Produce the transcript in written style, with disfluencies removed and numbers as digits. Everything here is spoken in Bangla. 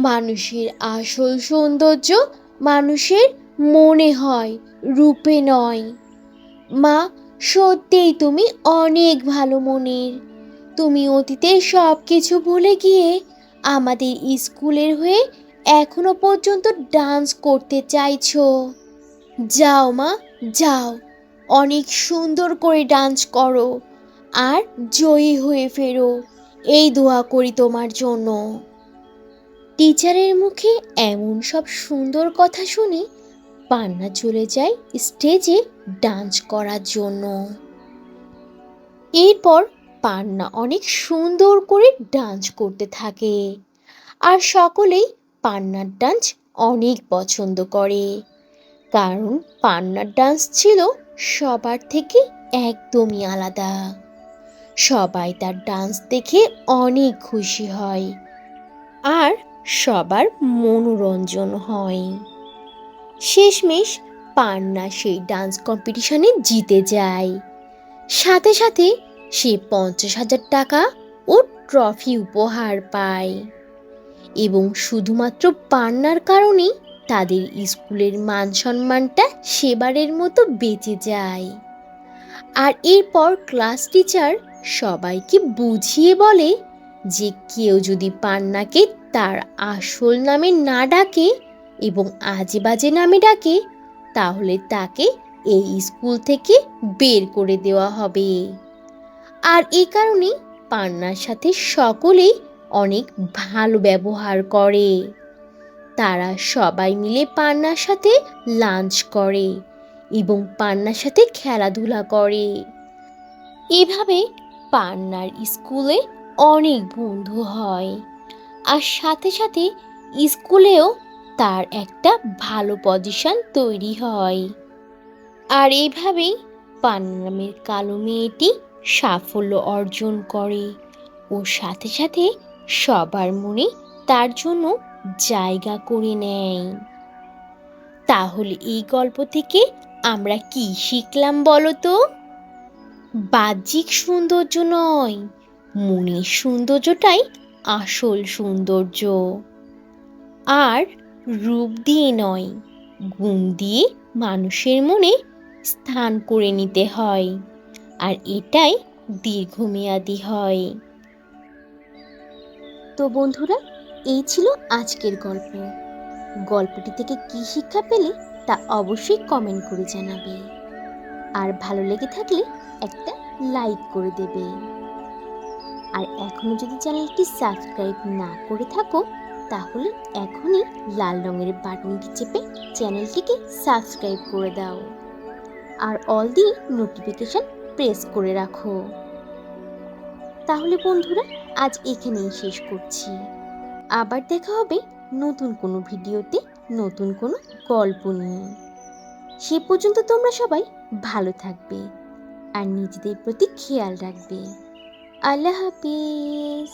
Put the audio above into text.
মানুষের আসল সৌন্দর্য মানুষের মনে হয়, রূপে নয়। মা, সত্যিই তুমি অনেক ভালো মনের। তুমি অতীতে সব কিছু ভুলে গিয়ে আমাদের স্কুলের হয়ে এখনো পর্যন্ত ডান্স করতে চাইছো। যাও মা, যাও, অনেক সুন্দর করে ডান্স করো আর জয়ী হয়ে ফেরো, এই দোয়া করি তোমার জন্য। টিচারের মুখে এমন সব সুন্দর কথা শুনে পান্না চলে যায় স্টেজে ডান্স করার জন্য। এরপর পান্না অনেক সুন্দর করে ডান্স করতে থাকে আর সকলেই পান্নার ডান্স অনেক পছন্দ করে, কারণ পান্নার ডান্স ছিল সবার থেকে একদমই আলাদা। সবাই তার ডান্স দেখে অনেক খুশি হয় আর সবার মনোরঞ্জন হয়। শেষমেশ পান্না সেই ডান্স কম্পিটিশনে জিতে যায়। সাথে সাথে সে 50,000 টাকা ও ট্রফি উপহার পায় এবং শুধুমাত্র পান্নার কারণেই তাদের স্কুলের মান সম্মানটা সেবারের মতো বেঁচে যায়। আর এরপর ক্লাস টিচার সবাইকে বুঝিয়ে বলে যে কেউ যদি পান্নাকে তার আসল নামে না ডাকে এবং আজে বাজে নামে ডাকে তাহলে তাকে এই স্কুল থেকে বের করে দেওয়া হবে। আর এই কারণে পান্নার সাথে সকলেই অনেক ভালো ব্যবহার করে। তারা সবাই মিলে পান্নার সাথে লাঞ্চ করে এবং পান্নার সাথে খেলাধুলা করে। এভাবে পান্নার স্কুলে অনেক বন্ধু হয় আর সাথে সাথে স্কুলেও তার একটা ভালো পজিশন তৈরি হয়। আর এইভাবেই পান্না নামের কালো মেয়েটি সাফল্য অর্জন করে ও সাথে সাথে সবার মনে তার জন্য জায়গা করে নেয়। তাহলে এই গল্প থেকে আমরা কি শিখলাম বলো তো? বাহ্যিক সৌন্দর্য নয়, মনের সৌন্দর্যটাই আসল সৌন্দর্য। আর রূপ দিয়ে নয়, গুণ দিয়ে মানুষের মনে স্থান করে নিতে হয়, আর এটাই দীর্ঘমেয়াদী হয়। তো বন্ধুরা, এই ছিল আজকের গল্প। গল্পটি থেকে কি শিক্ষা পেলে তা অবশ্যই কমেন্ট করে জানাবে, আর ভালো লেগে থাকলে একটা লাইক করে দেবে। আর এখনো যদি চ্যানেলটি সাবস্ক্রাইব না করে থাকো তাহলে এখনই লাল রঙের বাটনটি চেপে চ্যানেলটিকে সাবস্ক্রাইব করে দাও আর অল দি নোটিফিকেশন প্রেস করে রাখো। তাহলে বন্ধুরা, আজ এখানেই শেষ করছি। আবার দেখা হবে নতুন কোনো ভিডিওতে, নতুন কোনো গল্প নিয়ে। সে পর্যন্ত তোমরা সবাই ভালো থাকবে আর নিজেদের প্রতি খেয়াল রাখবে। আল্লাহ হাফিজ।